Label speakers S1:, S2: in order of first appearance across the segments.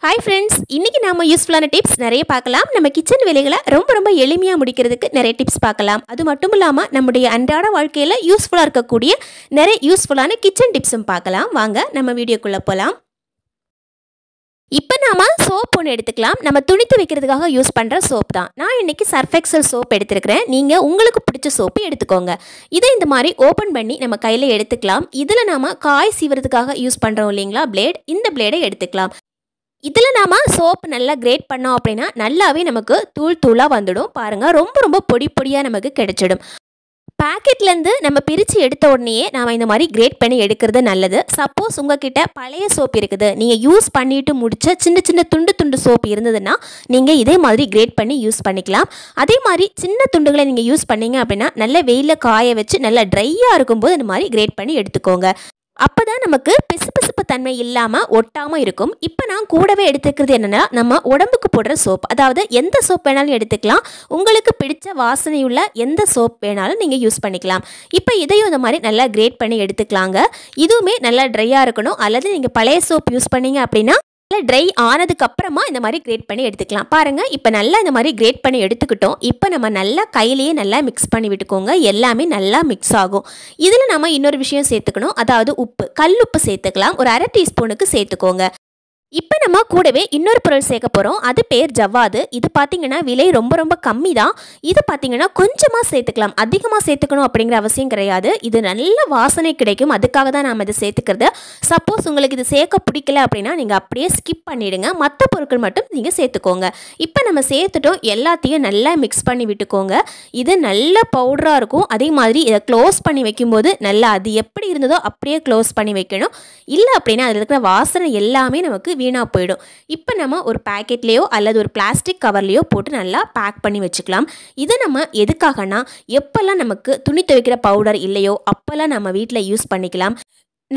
S1: Hi friends, இன்னைக்கு நாம யூஸ்ஃபுல்லான டிப்ஸ் நிறைய பார்க்கலாம். நம்ம கிச்சன் வேலைகளை ரொம்ப எளிமையா முடிக்கிறதுக்கு நிறைய டிப்ஸ் பார்க்கலாம். அது மட்டும் இல்லாம நம்முடைய அன்றாட வாழ்க்கையில யூஸ்ஃபுல்லா இருக்கக்கூடிய நிறைய யூஸ்ஃபுல்லான கிச்சன் டிப்ஸும் பார்க்கலாம். வாங்க நம்ம வீடியோக்குள்ள போலாம். இப்போ நாம சோப் ஒன்று எடுத்துக்கலாம். நம்ம துணி துவைக்கிறதுக்காக யூஸ் பண்ணுற சோப் தான். நான் இன்னைக்கு சர்ஃப் எக்ஸல் சோப் எடுத்துருக்கிறேன். நீங்கள் உங்களுக்கு பிடிச்ச சோப்பு எடுத்துக்கோங்க. இதை இந்த மாதிரி ஓப்பன் பண்ணி நம்ம கையில் எடுத்துக்கலாம். இதில் நாம காய் சீவுறதுக்காக யூஸ் பண்ணுறோம் இல்லைங்களா பிளேட், இந்த பிளேடை எடுத்துக்கலாம். இதில் நாம் சோப்பு நல்லா கிரேட் பண்ணோம் அப்படின்னா நல்லாவே நமக்கு தூளாக வந்துடும். பாருங்கள், ரொம்ப பொடியாக நமக்கு கிடைச்சிடும். பேக்கெட்லேருந்து நம்ம பிரித்து எடுத்த உடனேயே நாம் இந்த மாதிரி கிரேட் பண்ணி எடுக்கிறது நல்லது. சப்போஸ் உங்ககிட்ட பழைய சோப் இருக்குது, நீங்கள் யூஸ் பண்ணிட்டு முடிச்ச சின்ன துண்டு சோப்பு இருந்ததுன்னா நீங்கள் இதே மாதிரி கிரேட் பண்ணி யூஸ் பண்ணிக்கலாம். அதே மாதிரி சின்ன துண்டுகளை நீங்கள் யூஸ் பண்ணீங்க அப்படின்னா நல்ல வெயிலில் காய வச்சு நல்லா ட்ரையாக இருக்கும்போது இந்த மாதிரி கிரேட் பண்ணி எடுத்துக்கோங்க. அப்போ தான் நமக்கு பிசுபிசுப்பு தன்மை இல்லாமல் ஒட்டாமல் இருக்கும். இப்போ நான் கூடவே எடுத்துக்கிறது என்னென்னா, நம்ம உடம்புக்கு போடுற சோப், அதாவது எந்த சோப் வேணாலும் எடுத்துக்கலாம். உங்களுக்கு பிடிச்ச வாசனையுள்ள எந்த சோப் வேணாலும் நீங்கள் யூஸ் பண்ணிக்கலாம். இப்போ இதையும் இந்த மாதிரி நல்லா கிரேட் பண்ணி எடுத்துக்கலாங்க. இதுவுமே நல்லா ட்ரையாக இருக்கணும். அல்லது நீங்கள் பழைய சோப் யூஸ் பண்ணீங்க அப்படின்னா நல்லா ட்ரை ஆனதுக்கு அப்புறமா இந்த மாதிரி கிரேட் பண்ணி எடுத்துக்கலாம். பாருங்கள், இப்போ நல்லா இந்த மாதிரி கிரேட் பண்ணி எடுத்துக்கிட்டோம். இப்போ நம்ம நல்லா கையிலேயே நல்லா மிக்ஸ் பண்ணி விட்டுக்கோங்க. எல்லாமே நல்லா மிக்ஸ் ஆகும். இதில் நம்ம இன்னொரு விஷயம் சேர்த்துக்கணும், அதாவது உப்பு, கல் உப்பு சேர்த்துக்கலாம். ஒரு அரை டீஸ்பூனுக்கு சேர்த்துக்கோங்க. இப்போ நம்ம கூடவே இன்னொரு பொருள் சேர்க்க போகிறோம். அது பேர் ஜவ்வாது. இது பார்த்திங்கன்னா விலை ரொம்ப கம்மி தான். இது பார்த்திங்கன்னா கொஞ்சமாக சேர்த்துக்கலாம், அதிகமாக சேர்த்துக்கணும் அப்படிங்கிற அவசியம் கிடையாது. இது நல்ல வாசனை கிடைக்கும், அதுக்காக தான் நாம் இதை சேர்த்துக்கிறது. சப்போஸ் உங்களுக்கு இது சேர்க்க பிடிக்கல அப்படின்னா நீங்கள் அப்படியே ஸ்கிப் பண்ணிவிடுங்க. மற்ற பொருட்கள் மட்டும் நீங்கள் சேர்த்துக்கோங்க. இப்போ நம்ம சேர்த்துட்டோம், எல்லாத்தையும் நல்லா மிக்ஸ் பண்ணி விட்டுக்கோங்க. இது நல்ல பவுடராக இருக்கும். அதே மாதிரி இதை க்ளோஸ் பண்ணி வைக்கும்போது நல்லா அது எப்படி இருந்ததோ அப்படியே க்ளோஸ் பண்ணி வைக்கணும். இல்லை அப்படின்னா அதில் இருக்கிற வாசனை எல்லாமே நமக்கு வீணாக போயிடும். இப்போ நம்ம ஒரு பேக்கெட்லேயோ அல்லது ஒரு பிளாஸ்டிக் கவர்லேயோ போட்டு நல்லா பேக் பண்ணி வச்சுக்கலாம். இதை நம்ம எதுக்காகனா, எப்போல்லாம் நமக்கு துணி துவைக்கிற பவுடர் இல்லையோ அப்போல்லாம் நம்ம வீட்டில் யூஸ் பண்ணிக்கலாம்.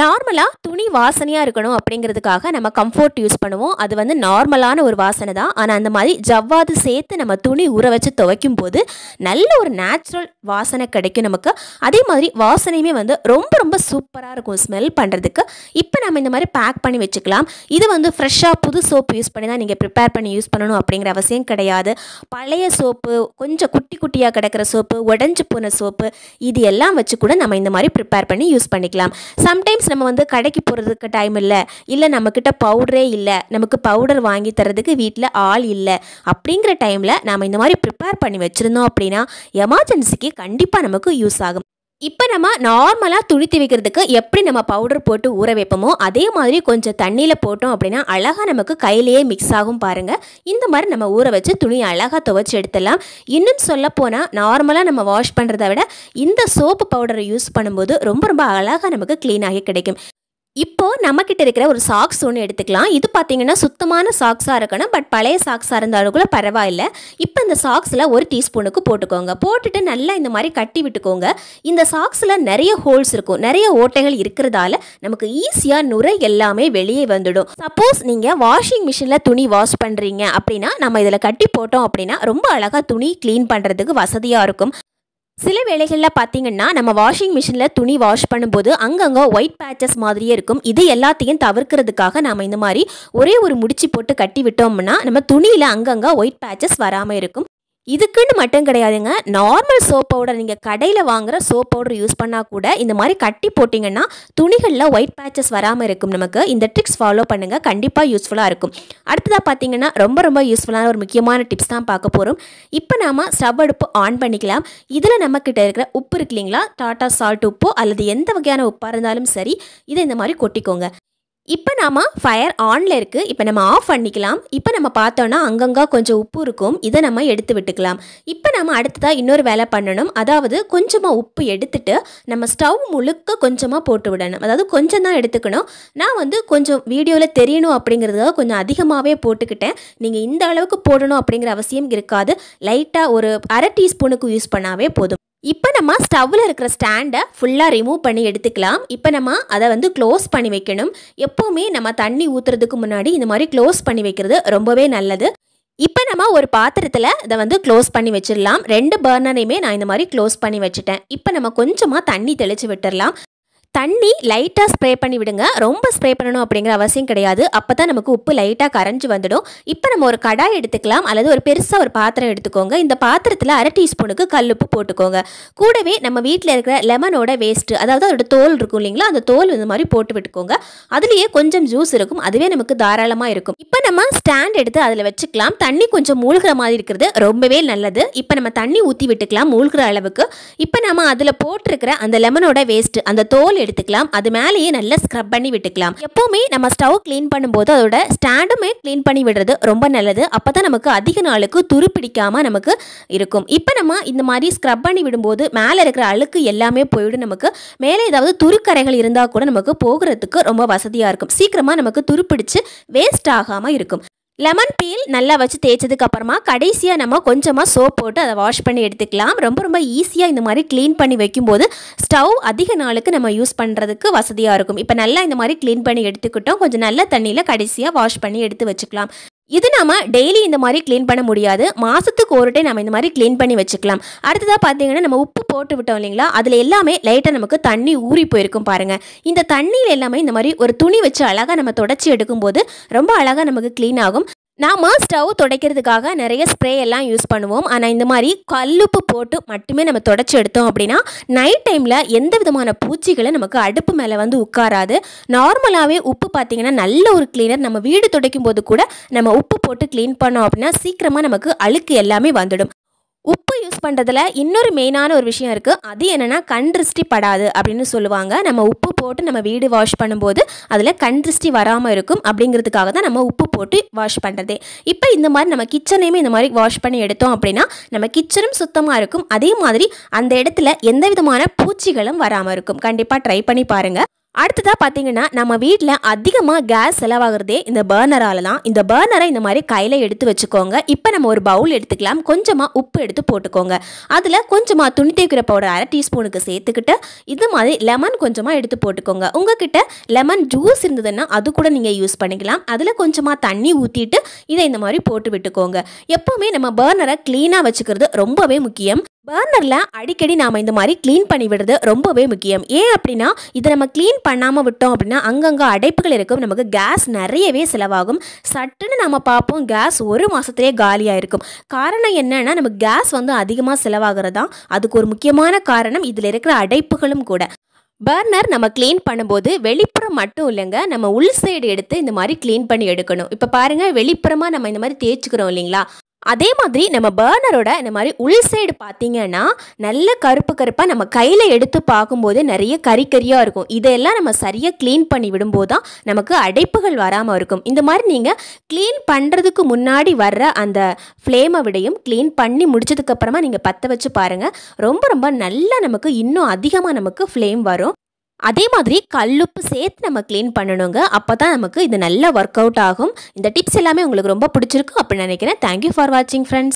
S1: நார்மலாக துணி வாசனையாக இருக்கணும் அப்படிங்கிறதுக்காக நம்ம கம்ஃபோர்ட் யூஸ் பண்ணுவோம். அது வந்து நார்மலான ஒரு வாசனை தான். ஆனால் அந்த மாதிரி ஜவ்வாது சேர்த்து நம்ம துணி ஊற வச்சு துவைக்கும் போது நல்ல ஒரு நேச்சுரல் வாசனை கிடைக்கும் நமக்கு. அதே மாதிரி வாசனையுமே வந்து ரொம்ப சூப்பராக இருக்கும் ஸ்மெல் பண்ணுறதுக்கு. இப்போ நம்ம இந்த மாதிரி பேக் பண்ணி வச்சுக்கலாம். இது வந்து ஃப்ரெஷ்ஷாக புது சோப்பு யூஸ் பண்ணி தான் நீங்கள் ப்ரிப்பேர் பண்ணி யூஸ் பண்ணணும் அப்படிங்கிற அவசியம் கிடையாது. பழைய சோப்பு, கொஞ்சம் குட்டியாக கிடக்கிற சோப்பு, உடஞ்சி போன சோப்பு, இது எல்லாம் வச்சு கூட நம்ம இந்த மாதிரி ப்ரிப்பேர் பண்ணி யூஸ் பண்ணிக்கலாம். சம்டைம்ஸ் நம்ம வந்து கடைக்கு போகிறதுக்கு டைம் இல்லை நம்மக்கிட்ட பவுடரே இல்லை, நமக்கு பவுடர் வாங்கி தரதுக்கு வீட்டில் ஆள் இல்லை அப்படிங்கிற டைமில் நாம் இந்த மாதிரி ப்ரிப்பேர் பண்ணி வச்சுருந்தோம் அப்படின்னா எமர்ஜென்சிக்கு கண்டிப்பாக நமக்கு யூஸ் ஆகும். இப்போ நம்ம நார்மலாக துணி துவைக்கிறதுக்கு எப்படி நம்ம பவுடர் போட்டு ஊற வைப்போமோ அதே மாதிரி கொஞ்சம் தண்ணியில் போட்டோம் அப்படின்னா அழகாக நமக்கு கையிலேயே மிக்ஸ் ஆகும். பாருங்கள், இந்த மாதிரி நம்ம ஊற வச்சு துணி அழகாக துவைச்சி எடுத்துடலாம். இன்னும் சொல்ல போனால் நார்மலாக நம்ம வாஷ் பண்ணுறதை விட இந்த சோப்பு பவுடரை யூஸ் பண்ணும்போது ரொம்ப அழகாக நமக்கு க்ளீனாகி கிடைக்கும். இப்போது நம்மக்கிட்ட இருக்கிற ஒரு சாக்ஸ் ஒன்று எடுத்துக்கலாம். இது பார்த்திங்கன்னா சுத்தமான சாக்ஸாக இருக்கணும். பட் பழைய சாக்ஸாக இருந்தாலும் கூட பரவாயில்லை. இப்போ இந்த சாக்ஸில் ஒரு டீஸ்பூனுக்கு போட்டுக்கோங்க. போட்டுட்டு நல்லா இந்த மாதிரி கட்டி விட்டுக்கோங்க. இந்த சாக்ஸில் நிறைய ஹோல்ஸ் இருக்கும், நிறைய ஓட்டைகள் இருக்கிறதால நமக்கு ஈஸியாக நுரை எல்லாமே வெளியே வந்துடும். சப்போஸ் நீங்கள் வாஷிங் மிஷினில் துணி வாஷ் பண்ணுறீங்க அப்படின்னா நம்ம இதில் கட்டி போட்டோம் அப்படின்னா ரொம்ப அழகாக துணி க்ளீன் பண்ணுறதுக்கு வசதியாக இருக்கும். சில வேளைகளில் பார்த்திங்கன்னா நம்ம வாஷிங் மிஷினில் துணி வாஷ் பண்ணும்போது அங்கங்கே ஒயிட் பேச்சஸ் மாதிரியே இருக்கும். இது எல்லாத்தையும் தவிர்க்கிறதுக்காக நாம் இந்த மாதிரி ஒரே ஒரு முடிச்சு போட்டு கட்டி விட்டோம்னா நம்ம துணியில் அங்கங்கே ஒயிட் பேச்சஸ் வராமல் இருக்கும். இதுக்குன்னு மட்டும் கிடையாதுங்க, நார்மல் சோப் பவுடர் நீங்கள் கடையில் வாங்குகிற சோப் பவுடர் யூஸ் பண்ணால் கூட இந்த மாதிரி கட்டி போட்டிங்கன்னா துணிகளில் ஒயிட் பேச்சஸ் வராமல் இருக்கும். நமக்கு இந்த ட்ரிக்ஸ் ஃபாலோ பண்ணுங்கள், கண்டிப்பாக யூஸ்ஃபுல்லாக இருக்கும். அடுத்ததாக பார்த்திங்கன்னா ரொம்ப யூஸ்ஃபுல்லான ஒரு முக்கியமான டிப்ஸ் தான் பார்க்க போகிறோம். இப்போ நாம் ஸ்டவ் அடுப்பு ஆன் பண்ணிக்கலாம். இதில் நம்மக்கிட்ட இருக்கிற உப்பு இருக்கு இல்லைங்களா, டாட்டா சால்ட் உப்போ அல்லது எந்த வகையான உப்பாக இருந்தாலும் சரி, இதை இந்த மாதிரி கொட்டிக்கோங்க. இப்போ நாம் ஃபயர் ஆனில் இருக்குது. இப்போ நம்ம ஆஃப் பண்ணிக்கலாம். இப்போ நம்ம பார்த்தோன்னா அங்கங்கே கொஞ்சம் உப்பு இருக்கும், இதை நம்ம எடுத்து விட்டுக்கலாம். இப்போ நம்ம அடுத்ததாக இன்னொரு வேலை பண்ணணும். அதாவது கொஞ்சமாக உப்பு எடுத்துட்டு நம்ம ஸ்டவ் முழுக்க கொஞ்சமாக போட்டு விடணும். அதாவது கொஞ்சம் தான் எடுத்துக்கணும். நான் வந்து கொஞ்சம் வீடியோவில் தெரியணும் அப்படிங்கிறதுக்காக கொஞ்சம் அதிகமாகவே போட்டுக்கிட்டேன். நீங்கள் இந்த அளவுக்கு போடணும் அப்படிங்கிற அவசியம் இருக்காது. லைட்டாக ஒரு அரை டீஸ்பூனுக்கு யூஸ் பண்ணாவே போதும். இப்போ நம்ம ஸ்டவ்வில் இருக்கிற ஸ்டாண்டை ஃபுல்லாக ரிமூவ் பண்ணி எடுத்துக்கலாம். இப்போ நம்ம அதை வந்து க்ளோஸ் பண்ணி வைக்கணும். எப்போவுமே நம்ம தண்ணி ஊற்றுறதுக்கு முன்னாடி இந்த மாதிரி க்ளோஸ் பண்ணி வைக்கிறது ரொம்பவே நல்லது. இப்போ நம்ம ஒரு பாத்திரத்தில் இதை வந்து க்ளோஸ் பண்ணி வச்சிடலாம். 2 பர்னரையுமே நான் இந்த மாதிரி க்ளோஸ் பண்ணி வச்சுட்டேன். இப்போ நம்ம கொஞ்சமாக தண்ணி தெளித்து விட்டுடலாம். தண்ணி லைட்டாக ஸ்ப்ரே பண்ணி விடுங்க. ரொம்ப ஸ்ப்ரே பண்ணணும் அப்படிங்கிற அவசியம் கிடையாது. அப்போ தான் நமக்கு உப்பு லைட்டாக கரைஞ்சி வந்துடும். இப்போ நம்ம ஒரு கடாய் எடுத்துக்கலாம், அல்லது ஒரு பெருசாக ஒரு பாத்திரம் எடுத்துக்கோங்க. இந்த பாத்திரத்தில் 1/2 டீஸ்பூனுக்கு கல்லுப்பு போட்டுக்கோங்க. கூடவே நம்ம வீட்டில் இருக்கிற லெமனோட வேஸ்ட்டு, அதாவது அதோட தோல் இருக்கும் இல்லைங்களா, அந்த தோல் இந்த மாதிரி போட்டு விட்டுக்கோங்க. அதுலேயே கொஞ்சம் ஜூஸ் இருக்கும், அதுவே நமக்கு தாராளமாக இருக்கும். இப்போ நம்ம ஸ்டாண்ட் எடுத்து அதில் வச்சுக்கலாம். தண்ணி கொஞ்சம் மூழ்கிற மாதிரி இருக்கிறது ரொம்பவே நல்லது. இப்போ நம்ம தண்ணி ஊற்றி விட்டுக்கலாம் மூழ்கிற அளவுக்கு. இப்போ நம்ம அதில் போட்டிருக்கிற அந்த லெமனோட வேஸ்ட்டு, அந்த தோல் எடுத்துக்கலாம். அது மேலேயே நல்லா ஸ்க்ரப் பண்ணி விட்டுக்கலாம். எப்பவுமே நம்ம ஸ்டவ் க்ளீன் பண்ணும்போது அதோட ஸ்டாண்டுமே க்ளீன் பண்ணி விடுறது ரொம்ப நல்லது. அப்பதான் நமக்கு அதிக நாளுக்கு துரு பிடிக்காம நமக்கு இருக்கும். இப்போ நம்ம இந்த மாதிரி ஸ்க்ரப் பண்ணி விடும்போது மேலே இருக்கிற அழுக்கு எல்லாமே போயிடும். நமக்கு மேலே ஏதாவது துருக்கரைகள் இருந்தால் கூட நமக்கு போகிறதுக்கு ரொம்ப வசதியாக இருக்கும். சீக்கிரமாக நமக்கு துரு பிடிச்சு வேஸ்ட் ஆகாமல் இருக்கும். லெமன் பீல் நல்லா வச்சு தேய்ச்சதுக்கு அப்புறமா கடைசியாக நம்ம கொஞ்சமாக சோப் போட்டு அதை வாஷ் பண்ணி எடுத்துக்கலாம். ரொம்ப ஈஸியாக இந்த மாதிரி க்ளீன் பண்ணி வைக்கும்போது ஸ்டவ் அதிக நாளுக்கு நம்ம யூஸ் பண்ணுறதுக்கு வசதியாக இருக்கும். இப்போ நல்லா இந்த மாதிரி க்ளீன் பண்ணி எடுத்துக்கிட்டோம். கொஞ்சம் நல்ல தண்ணியில் கடைசியாக வாஷ் பண்ணி எடுத்து வச்சுக்கலாம். இது நம்ம டெய்லி இந்த மாதிரி க்ளீன் பண்ண முடியாது. மாதத்துக்கு ஒரு டைம் நம்ம இந்த மாதிரி க்ளீன் பண்ணி வச்சுக்கலாம். அடுத்ததாக பார்த்தீங்கன்னா நம்ம உப்பு போட்டு விட்டோம் இல்லைங்களா, அதில் எல்லாமே லைட்டாக நமக்கு தண்ணி ஊறி போயிருக்கும் பாருங்கள். இந்த தண்ணியில் எல்லாமே இந்த மாதிரி ஒரு துணி வச்சு அழகாக நம்ம தொடச்சி எடுக்கும்போது ரொம்ப அழகாக நமக்கு க்ளீன் ஆகும். நாம் ஸ்டவ் துடைக்கிறதுக்காக நிறைய ஸ்ப்ரே எல்லாம் யூஸ் பண்ணுவோம். ஆனால் இந்த மாதிரி கல்லுப்பு போட்டு மட்டுமே நம்ம தொடச்சி எடுத்தோம் அப்படின்னா நைட் டைமில் எந்த விதமான பூச்சிகளும் நமக்கு அடுப்பு மேலே வந்து உட்காராது. நார்மலாகவே உப்பு பார்த்திங்கன்னா நல்ல ஒரு கிளீனர். நம்ம வீடு துடைக்கும் போது கூட நம்ம உப்பு போட்டு க்ளீன் பண்ணோம் அப்படின்னா சீக்கிரமாக நமக்கு அழுக்கு எல்லாமே வந்துடும். உப்பு யூஸ் பண்ணுறதுல இன்னொரு மெயினான ஒரு விஷயம் இருக்குது. அது என்னென்னா கண் திருஷ்டி படாது அப்படின்னு சொல்லுவாங்க. நம்ம உப்பு போட்டு நம்ம வீடு வாஷ் பண்ணும்போது அதில் கண் திருஷ்டி வராமல் இருக்கும். அப்படிங்கிறதுக்காக தான் நம்ம உப்பு போட்டு வாஷ் பண்ணுறதே. இப்போ இந்த மாதிரி நம்ம கிச்சனையுமே இந்த மாதிரி வாஷ் பண்ணி எடுத்தோம் அப்படின்னா நம்ம கிச்சனும் சுத்தமாக இருக்கும். அதே மாதிரி அந்த இடத்துல எந்த விதமான பூச்சிகளும் வராமல் இருக்கும். கண்டிப்பாக ட்ரை பண்ணி பாருங்கள். அடுத்ததாக பார்த்தீங்கன்னா நம்ம வீட்டில் அதிகமாக கேஸ் செலவாகிறதே இந்த பர்னரால் தான். இந்த பர்னரை இந்த மாதிரி கையில் எடுத்து வச்சுக்கோங்க. இப்போ நம்ம ஒரு பவுல் எடுத்துக்கலாம். கொஞ்சமாக உப்பு எடுத்து போட்டுக்கோங்க. அதில் கொஞ்சமாக துணி தேய்க்கிற பவுடர் 1/2 டீஸ்பூனுக்கு சேர்த்துக்கிட்டு இது மாதிரி லெமன் கொஞ்சமாக எடுத்து போட்டுக்கோங்க. உங்ககிட்ட லெமன் ஜூஸ் இருந்ததுன்னா அது கூட நீங்கள் யூஸ் பண்ணிக்கலாம். அதில் கொஞ்சமாக தண்ணி ஊற்றிட்டு இதை இந்த மாதிரி போட்டு விட்டுக்கோங்க. எப்போவுமே நம்ம பர்னரை க்ளீனாக வச்சுக்கிறது ரொம்பவே முக்கியம். பர்னரில் அடிக்கடி நாம் இந்த மாதிரி க்ளீன் பண்ணி விடுறது ரொம்பவே முக்கியம். ஏன் அப்படின்னா இதை நம்ம க்ளீன் பண்ணாமல் விட்டோம் அப்படின்னா அங்கங்கே அடைப்புகள் இருக்கும். நமக்கு கேஸ் நிறையவே செலவாகும். சட்டுன்னு நம்ம பார்ப்போம் கேஸ் 1 மாதத்துலேயே காலியாக இருக்கும். காரணம் என்னன்னா நமக்கு கேஸ் வந்து அதிகமாக செலவாகிறது தான். அதுக்கு ஒரு முக்கியமான காரணம் இதில் இருக்கிற அடைப்புகளும் கூட. பர்னர் நம்ம க்ளீன் பண்ணும்போது வெளிப்புறம் மட்டும் இல்லைங்க, நம்ம உள் சைடு எடுத்து இந்த மாதிரி க்ளீன் பண்ணி எடுக்கணும். இப்போ பாருங்கள் வெளிப்புறமாக நம்ம இந்த மாதிரி தேய்ச்சிக்கிறோம் இல்லைங்களா, அதே மாதிரி நம்ம பர்னரோட இந்த மாதிரி உள் சைடு பார்த்தீங்கன்னா நல்ல கருப்பாக நம்ம கையில் எடுத்து பார்க்கும்போது நிறைய கறியாக இருக்கும். இதெல்லாம் நம்ம சரியாக க்ளீன் பண்ணி விடும்போது தான் நமக்கு அடைப்புகள் வராமல் இருக்கும். இந்த மாதிரி நீங்கள் க்ளீன் பண்ணுறதுக்கு முன்னாடி வர்ற அந்த ஃப்ளேமை விடையும் க்ளீன் பண்ணி முடிச்சதுக்கப்புறமா நீங்கள் பற்ற வச்சு பாருங்கள். ரொம்ப நல்லா நமக்கு இன்னும் அதிகமாக நமக்கு ஃப்ளேம் வரும். அதே மாதிரி கல்லுப்பு சேர்த்து நம்ம க்ளீன் பண்ணணுங்க. அப்போ தான் நமக்கு இது நல்லா ஒர்க் அவுட் ஆகும். இந்த டிப்ஸ் எல்லாமே உங்களுக்கு ரொம்ப பிடிச்சிருக்கும் அப்படின்னு நினைக்கிறேன். தேங்க்யூ ஃபார் வாட்சிங் ஃப்ரெண்ட்ஸ்.